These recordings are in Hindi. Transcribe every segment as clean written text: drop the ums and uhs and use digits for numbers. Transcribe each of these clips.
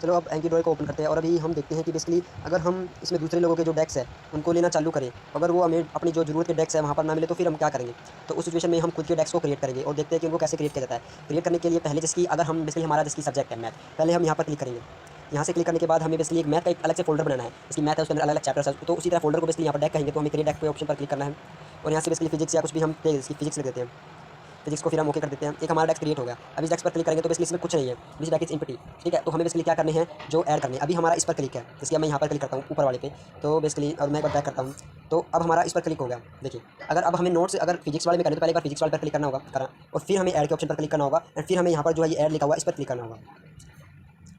चलो अब एंकी ड्रॉय को ओपन करते हैं और अभी हम देखते हैं कि बेसिकली अगर हम इसमें दूसरे लोगों के जो डेक्स है उनको लेना चालू करें, अगर वो हमें अपनी जो ज़रूरत के डेक्स है वहाँ पर ना मिले तो फिर हम क्या करेंगे। तो उस सिचुएशन में हम खुद के डेक्स को क्रिएट करेंगे और देखते हैं कि उनको कैसे क्रिएट किया जाता है। क्रिएट करने के लिए पहले जैसे कि अगर हम बेसिकली हमारा जैसे सब्जेक्ट है मैथ, पहले हम यहाँ पर क्लिक करेंगे। यहाँ से क्लिक करने के बाद हमें बेसिकली एक मैथ का एक अलग से फोल्डर बनाना है, इसकी मैथ है उसके अंदर अलग अलग चैप्टर्स है, तो उसी तरह फोल्डर को बेसिकली यहाँ पर डेक कहेंगे, तो हमें क्रिएट डेक पे ऑप्शन पर क्लिक करना है और यहाँ से बेसिकली फिजिक्स या कुछ भी हम फिजिक्स लिख देते हैं। फिजिक्स को फिर हम ओके कर देते हैं। एक हमारा डेस्क क्रिएट हो गया। अब इस डेस्क पर क्लिक करेंगे तो बेसिकली इसमें कुछ नहीं है, दिस डेस्क इज एम्प्टी। ठीक है, तो हमें बेसिकली क्या करने हैं, जो ऐड करने हैं। अभी हमारा इस पर क्लिक है, इसलिए मैं यहाँ पर क्लिक करता हूँ ऊपर वाले पे, तो बेसिकली और मैं एक बार बैक करता हूँ, तो अब हमारा इस पर क्लिक हो गया। देखिए अगर अब हमें नोट्स अगर फिजिक्स वाले में करें तो पहले एक बार फिजिक्स वाले पर क्लिक करना होगा और फिर हमें ऐड के ऑप्शन पर क्लिक करना होगा एंड फिर हमें यहाँ पर जो है ये ऐड लिखा हुआ इस पर क्लिक करना होगा।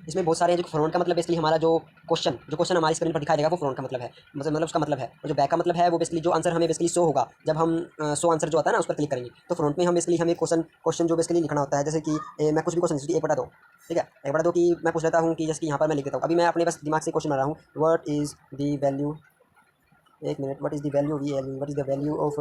इसमें बहुत सारे हैं, जो फ्रंट का मतलब बेसिकली हमारा जो क्वेश्चन हमारी स्क्रीन पर दिखाई देगा वो फ्रंट का मतलब है, मतलब उसका मतलब है। और जो बैक का मतलब है वो बेसिकली जो आंसर हमें बेसिकली शो होगा जब हम शो आंसर जो आता है ना उस पर क्लिक करेंगे। तो फ्रंट में हम बेसिकली हमें क्वेश्चन जो बेसिकली लिखना होता है, जैसे कि मैं कुछ भी क्वेश्चन एक बता दो। ठीक है, एक बता दो कि मैं पूछ लेता हूँ कि जैसे कि यहाँ पर मैं लिख देता हूँ। अभी मैं अपने बस दिमाग से क्वेश्चन बना रहा हूँ, व्हाट इज़ द वैल्यू, एक minute, what is the value what is the value of.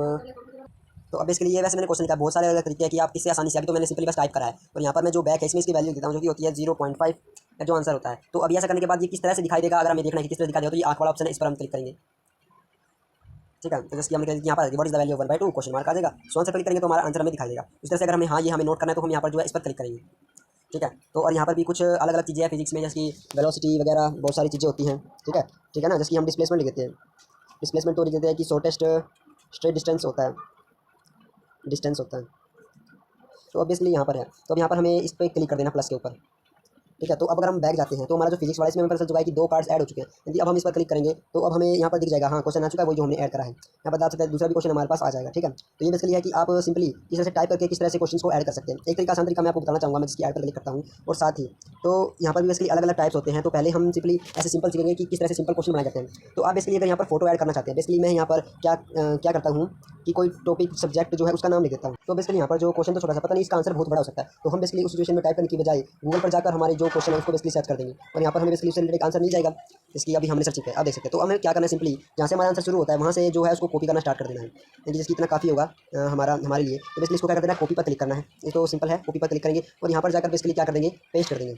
तो अब इसके लिए वैसे मैंने क्वेश्चन लिखा, बहुत सारे अलग तरीके हैं कि आप किससे आसानी से, अभी तो मैंने सिंपली बस टाइप करा है और यहाँ पर मैं जो बैक है इसमें इसकी वैल्यू देता हूँ जो कि होती है 0.5 जो आंसर होता है। तो अभी ऐसा करने के बाद ये किस तरह से दिखाई देगा, अगर हमें देखना है कि किस तरह दिखाई देगा, तो ये आँख वाला ऑप्शन है, इस पर हम क्लिक करेंगे। ठीक है, तो जैसे कि हमने यहाँ पर what is the value of 1/2 question mark आ जाएगा, सो आंसर क्लिक करेंगे तो हमारा आंसर हमें दिखाई देगा। इस तरह से अगर हमें हाँ ये हमें नोट करना है तो हम यहाँ पर जो है इस पर क्लिक करेंगे। ठीक है, तो और यहाँ पर भी कुछ अलग अलग चीज़ें हैं फिजिक्स में, जैसे कि वेलोसिटी वगैरह बहुत सारी चीज़ें होती हैं। ठीक है ना, जैसे कि हम डिस्प्लेसमेंट लिख देते हैं, डिस्प्लेसमेंट तो लिख देते हैं कि शॉर्टेस्ट स्ट्रेट डिस्टेंस होता है। तो ऑब्वियसली यहाँ पर है, तो अब यहाँ पर हमें इस पर क्लिक कर देना प्लस के ऊपर। ठीक है, तो अब अगर हम बैक जाते हैं तो हमारा जो फिजिक्स वाला इसमें हमें पता चल चुका है कि 2 कार्ड्स ऐड हो चुके हैं। यदि अब हम इस पर क्लिक करेंगे तो अब हमें यहाँ पर दिख जाएगा हाँ क्वेश्चन आ चुका है, वही जो हमने ऐड करा है। यहाँ पर बता सकते हैं दूसरा भी क्वेश्चन हमारे पास आ जाएगा। ठीक है, तो ये बेसिकली है कि आप सिंपली इस तरह से टाइप करके किस तरह से क्वेश्चन को ऐड कर सकते हैं। एक तरीका आसान तरीका मैं आपको बताना चाहूँगा, मैं जिसकी ऐड पर क्लिक करता हूँ और साथ ही तो यहाँ पर भी बेसिकली अलग अलग टाइप्स होते हैं। तो पहले हम सिंपली ऐसे सिंपल सीखेंगे कि किस तरह से सिंपल क्वेश्चन बनाए जाते हैं। तो आप बेसिकली अगर यहाँ पर फोटो ऐड करना चाहते हैं, बेसिकली मैं यहाँ पर क्या करता हूँ कि कोई टॉपिक सब्जेक्ट जो है उसका नाम लिख देता हूँ। तो बेसिकली यहाँ पर जो क्वेश्चन तो छोटा सा, पता नहीं इसका आंसर बहुत बड़ा हो सकता है, तो हम बेसिकली उस सिचुएशन में टाइप करने की बजाय गूगल पर जाकर हमारे जो क्वेश्चन है उसको बेसिकली सर्च कर देंगे और यहाँ पर हमें बेसिकली उससे रिलेटेड आंसर मिल जाएगा। इसकी अभी हमने सर्च किया है, अब देख सकते हैं। तो हमें क्या करना है, सिंपली जहाँ से हमारा आंसर शुरू होता है वहाँ से जो है उसको कॉपी करना स्टार्ट कर देना है, यानी जिसकी इतना काफ़ी होगा हमारे लिए। तो बेसिकली इसको क्या कर देना है, कॉपी पर क्लिक करना है। ये तो सिंपल है, कॉपी पर क्लिक करेंगे और यहाँ पर जाकर बेसिकली क्या कर देंगे, पेस्ट कर देंगे।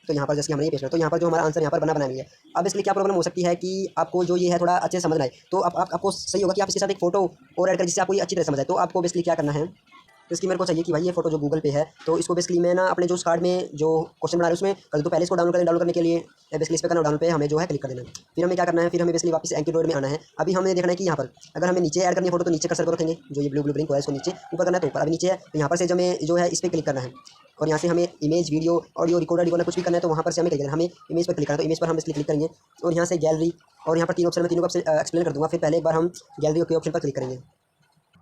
तो यहाँ पर जैसे हमने ये पेश किया, तो यहाँ पर जो हमारा आंसर यहाँ पर बना लिया। अब इसलिए क्या प्रॉब्लम हो सकती है कि आपको जो ये है थोड़ा अच्छे से समझना है, तो आपको सही होगा कि आप इसके साथ एक फोटो और ऐड करें जिससे आपको ये अच्छी तरह समझ आए। तो आपको बेसिकली क्या करना है, तो इसकी मेरे को चाहिए कि भाई ये फोटो जो गूगल पे है, तो इसको बेसिकली मैं ना अपने जो उस कार्ड में जो क्वेश्चन बना रहे हैं उसमें कर दूँ। तो पहले इसको डाउनलोड करने के लिए बेसिकली इस पर करना, डाउनलोड पे हमें जो है क्लिक कर देना है। फिर हमें क्या करना है, फिर हमें बेसिकली वापस एंकी ड्रॉइड में आना है। अभी हमें देखना है कि यहाँ पर अगर हमें नीचे ऐड करनी है फोटो तो नीचे कर्सर को रखेंगे, जो ये ब्लू ब्लिंक है इसको नीचे, ऊपर करना है तो ऊपर। अभी नीचे है तो यहाँ पर से हमें जो है इस पर क्लिक करना है और यहाँ से हमें इमेज वीडियो ऑडियो रिकॉर्ड वाला कुछ भी करना है तो वहाँ पर से हमें क्लिक करना है। हमें इमेज पर क्लिक करना है, तो इमेज पर हम इसलिए क्लिक करेंगे और यहाँ से गैलरी और यहाँ पर 3 ऑप्शन में तीनों को एक्सप्लेन कर दूँगा। फिर पहले एक बार हम गैलरी के ऑप्शन पर क्लिक करेंगे,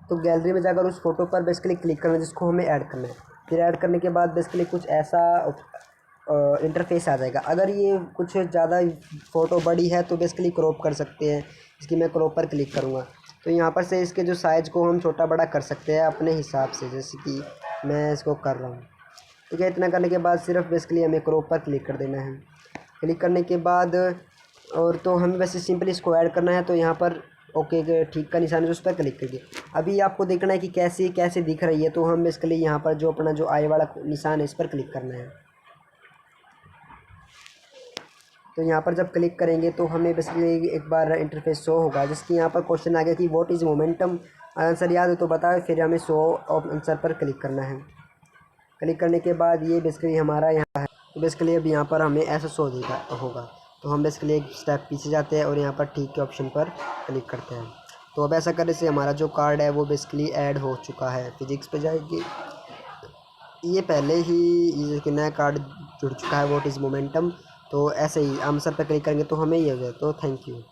तो गैलरी में जाकर उस फोटो पर बेसिकली क्लिक करना है जिसको हमें ऐड करना है। फिर ऐड करने के बाद बेसिकली कुछ ऐसा इंटरफेस आ जाएगा। अगर ये कुछ ज़्यादा फ़ोटो बड़ी है तो बेसिकली क्रॉप कर सकते हैं, इसकी मैं क्रॉप पर क्लिक करूँगा तो यहाँ पर से इसके जो साइज़ को हम छोटा बड़ा कर सकते हैं अपने हिसाब से, जैसे कि मैं इसको कर रहा हूँ। ठीक है, इतना करने के बाद सिर्फ बेसिकली हमें क्रॉप पर क्लिक कर देना है। क्लिक करने के बाद और तो हमें वैसे सिंपली इसको ऐड करना है, तो यहाँ पर ओके के ठीक का निशान है उस पर क्लिक करिए। अभी आपको देखना है कि कैसे कैसे दिख रही है, तो हम बेसिकली यहाँ पर जो अपना जो आई वाला निशान है इस पर क्लिक करना है। तो यहाँ पर जब क्लिक करेंगे तो हमें बेसिकली एक बार इंटरफेस शो होगा, जिसकी यहाँ पर क्वेश्चन आ गया कि व्हाट इज़ मोमेंटम, आंसर याद हो तो बताओ। फिर हमें शो आंसर पर क्लिक करना है। क्लिक करने के बाद ये बेसिकली हमारा यहाँ है, तो बेसिकली अब यहाँ पर हमें ऐसा शो होगा। तो हम बेसिकली एक स्टेप पीछे जाते हैं और यहाँ पर ठीक के ऑप्शन पर क्लिक करते हैं। तो अब ऐसा करने से हमारा जो कार्ड है वो बेसिकली ऐड हो चुका है। फिजिक्स पे जाएगी, ये पहले ही ये नया कार्ड जुड़ चुका है व्हाट इज़ मोमेंटम। तो ऐसे ही आंसर पर क्लिक करेंगे तो हमें ये हो जाए। तो थैंक यू।